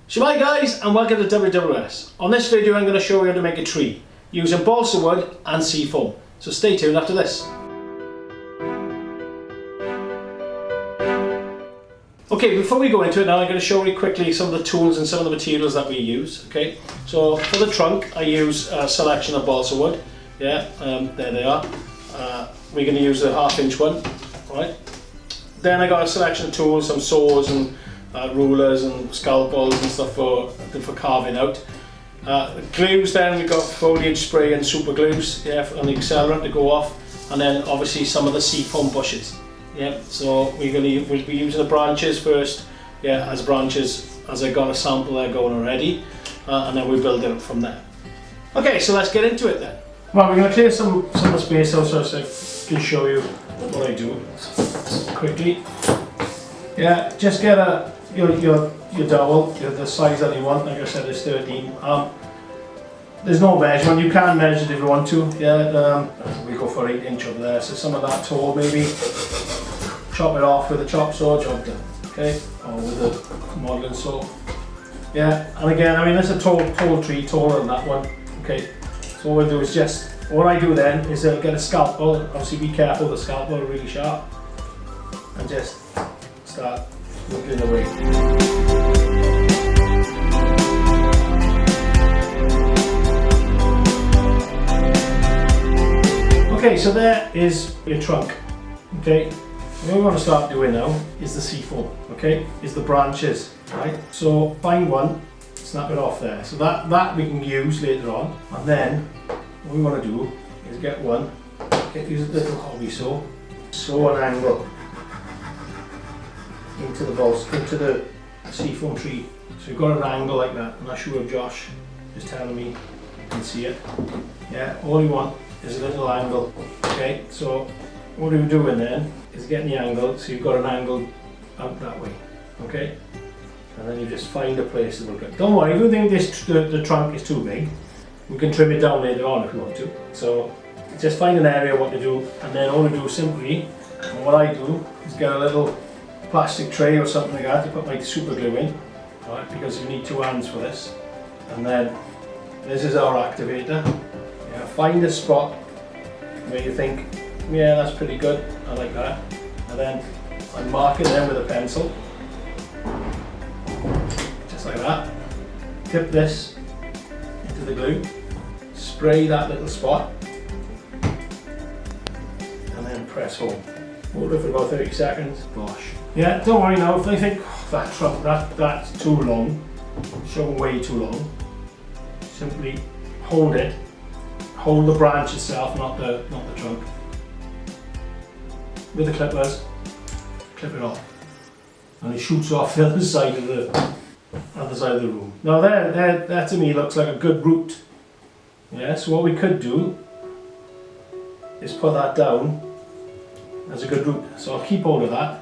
Hi guys, and welcome to WWS. On this video I'm going to show you how to make a tree using balsa wood and seafoam. So stay tuned after this. Okay, before we go into it now, I'm going to show you quickly some of the tools and some of the materials that we use. Okay, so for the trunk I use a selection of balsa wood. Yeah, there they are. We're going to use the 1/2 inch one. Right. Then I got a selection of tools, some saws and rulers and scalpels and stuff for carving out. Glues, then we've got foliage spray and super glues, yeah, and the accelerant to go off, and then obviously some of the seafoam bushes. Yeah, so we'll be using the branches first, yeah, as branches, as I got a sample there going already, and then we build it up from there. Okay, so let's get into it then. Well, we're going to clear some of the space out so I can show you what I do quickly. Yeah, just get your dowel, the size that you want. Like I said, it's 13. There's no measurement. You can measure it if you want to. Yeah, we go for 8 inch over there. So some of that tall, maybe chop it off with a chop saw, job done. Okay, or with a modeling saw. Yeah, and again, I mean, this is a tall tree, taller than that one. Okay, so what we'll do is what I do then is get a scalpel. Obviously, be careful. The scalpel is really sharp, and just start whipping away. Okay, so there is your trunk. Okay, what we want to start doing now is the seafoam. Okay, is the branches. Right, so find one, snap it off there. So that we can use later on, and then what we want to do is get use a little hobby saw, sew an angle into the seafoam tree. So you've got an angle like that. I'm not sure if Josh is telling me you can see it. Yeah, all you want is a little angle. Okay, so what we're doing then is getting the angle, so you've got an angle out that way. Okay, and then you just find a place that will go. Don't worry, if you think the trunk is too big, we can trim it down later on if you want to. So just find an area what to do, and then all we do simply, and what I do is get a little plastic tray or something like that to put my super glue in, right, because you need 2 hands for this. And then this is our activator. Yeah, find a spot where you think, yeah, that's pretty good, I like that. And then I'm marking them with a pencil, just like that. Dip this into the glue, spray that little spot, and then press home. Hold it for about 30 seconds, bosh. Yeah, don't worry now, if they think, oh, that trunk, that's too long, showing way too long, simply hold it, hold the branch itself, not the trunk. With the clippers, clip it off. And it shoots off the other side of the room. Now that to me looks like a good route. Yeah, so what we could do is put that down as a good route. So I'll keep hold of that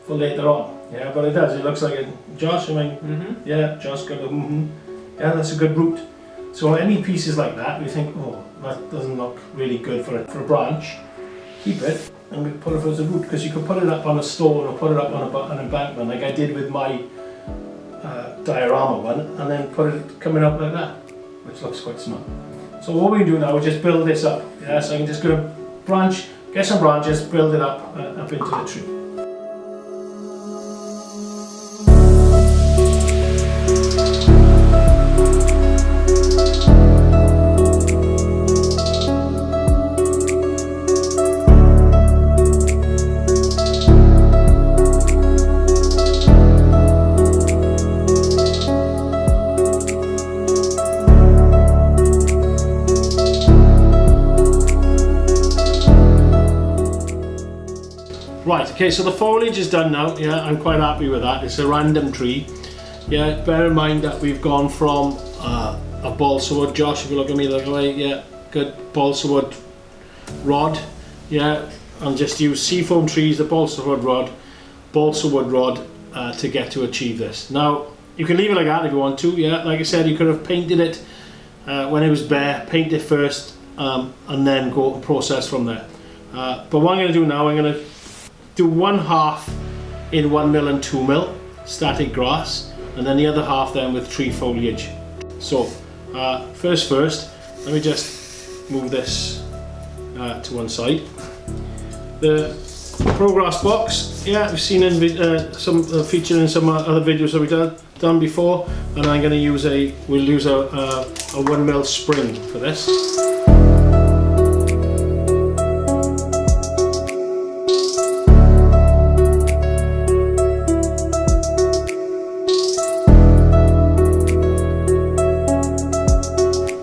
for later on. Yeah, but it looks like it. Josh, I mean, yeah, Josh got a yeah, that's a good route. So any pieces like that, we think, oh, that doesn't look really good for a branch. Keep it and we put it as a root, because you could put it up on a stone or put it up on an embankment like I did with my diorama one, and then put it coming up like that, which looks quite smart. So what we do now is just build this up. Yeah, so I'm just going to get some branches, build it up into the tree. Right, okay, so the foliage is done now. Yeah, I'm quite happy with that. It's a random tree. Yeah, bear in mind that we've gone from a balsa wood. Josh, if you look at me that way, yeah, good balsa wood rod. Yeah, and just use seafoam trees, the balsa wood rod to get to achieve this. Now, you can leave it like that if you want to. Yeah, like I said, you could have painted it when it was bare, paint it first, and then go and process from there. But what I'm going to do now, I'm going to do 1/2 in 1mm and 2mm static grass, and then the other half then with tree foliage. So first, let me just move this to one side. The ProGrass box, yeah, we've seen in some featured in some other videos that we've done before, and I'm going to use we'll use a 1mm spring for this.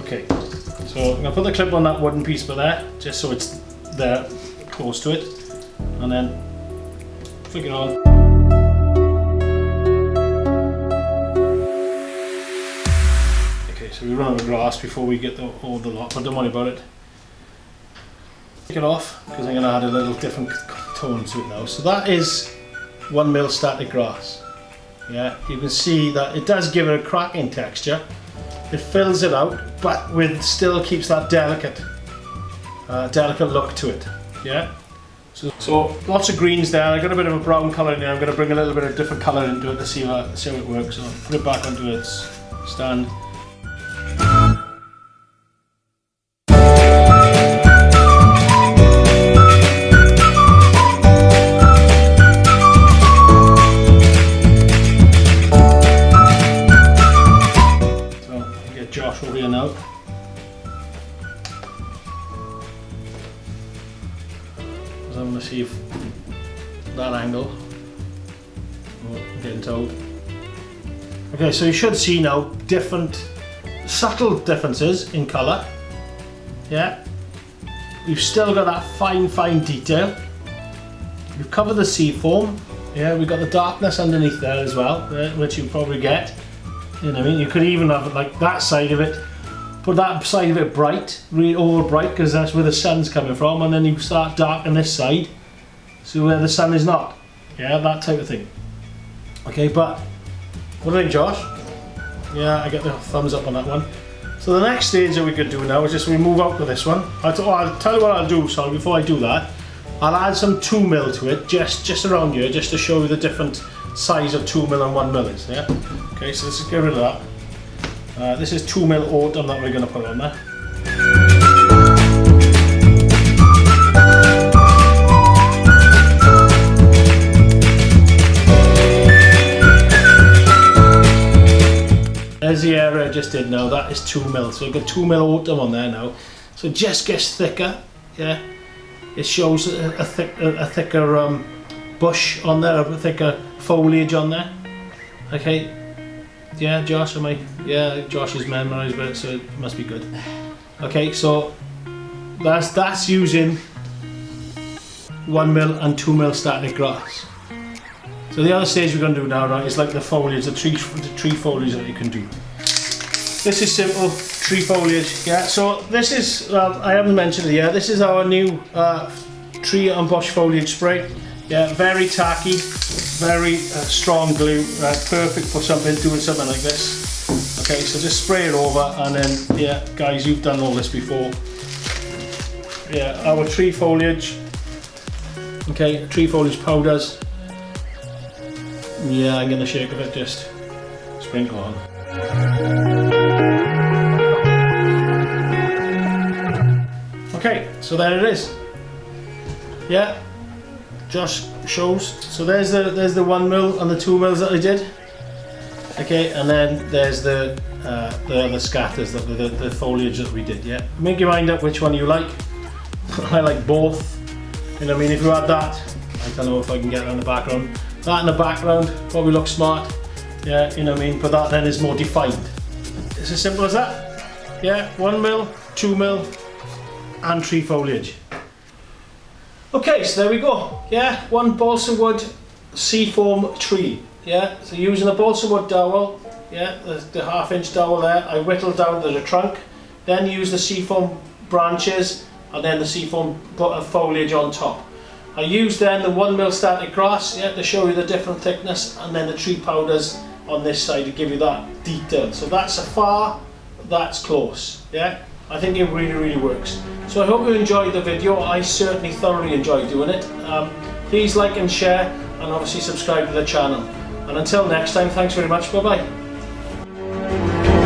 Okay, so I'm going to put the clip on that wooden piece there, just so it's there close to it, and then flick it on. Okay, so we run out of grass before we get all the lot, but don't worry about it. Take it off, because I'm going to add a little different tone to it now. So that is 1mm static grass. Yeah, you can see that it does give it a cracking texture. It fills it out, but still keeps that delicate look to it. Yeah. So lots of greens there. I got a bit of a brown colour in there. I'm going to bring a little bit of different colour into it to see how it works. So I'll put it back onto its stand. So I'll get Josh over here now. I'm going to see if that angle, getting told. Okay, so you should see now subtle differences in colour. Yeah, we've still got that fine detail. We've covered the sea foam. Yeah, we've got the darkness underneath there as well, which you probably get. You know what I mean? You could even have it like that side of it. Put that side of it bright, really over bright, because that's where the sun's coming from, and then you start dark on this side, so where the sun is not. Yeah, that type of thing. Okay, but what do you think, Josh? Yeah, I get the thumbs up on that one. So the next stage that we could do now is just we move out with this one. I'll tell you what I'll do. Sorry, before I do that, I'll add some 2mm to it, just around here, just to show you the different size of 2mm and 1mm is. Yeah. Okay, so let's get rid of that. This is 2mm autumn that we're going to put on there. There's the area I just did now, that is 2mm, so I've got 2mm autumn on there now. So it just gets thicker, yeah. It shows a thicker bush on there, a thicker foliage on there. Okay. Yeah, Josh, yeah, Josh is memorised it, so it must be good. Okay, so that's using 1mm and 2mm static grass. So the other stage we're going to do now, right, is like the foliage, the tree foliage that you can do. This is simple tree foliage, yeah. So this is, I haven't mentioned it yet, this is our new tree and bush foliage spray. Yeah, very tacky, very strong glue, perfect for doing something like this. Okay, so just spray it over, and then, yeah, guys, you've done all this before. Yeah, our tree foliage. Okay, tree foliage powders. Yeah, I'm gonna shake it, just sprinkle on. Okay, so there it is. Yeah. Josh shows. So there's the 1mm and the 2mm that I did. Okay, and then there's the scatters, the foliage that we did. Yeah, make your mind up which one you like. I like both. You know what I mean? If you add that, I don't know if I can get it in the background. That in the background probably looks smart. Yeah, you know what I mean? But that then is more defined. It's as simple as that. Yeah, 1mm, 2mm, and tree foliage. Okay, so there we go. Yeah, one balsa wood seafoam tree. Yeah, so using a balsa wood dowel. Yeah, the 1/2-inch dowel there. I whittled down to the trunk. Then use the seafoam branches, and then the seafoam foliage on top. I used then the 1mm static grass, yeah, to show you the different thickness, and then the tree powders on this side to give you that detail. So that's afar, that's close. Yeah, I think it really works. So I hope you enjoyed the video. I certainly thoroughly enjoyed doing it. Please like and share, and obviously subscribe to the channel. And until next time, thanks very much, bye bye.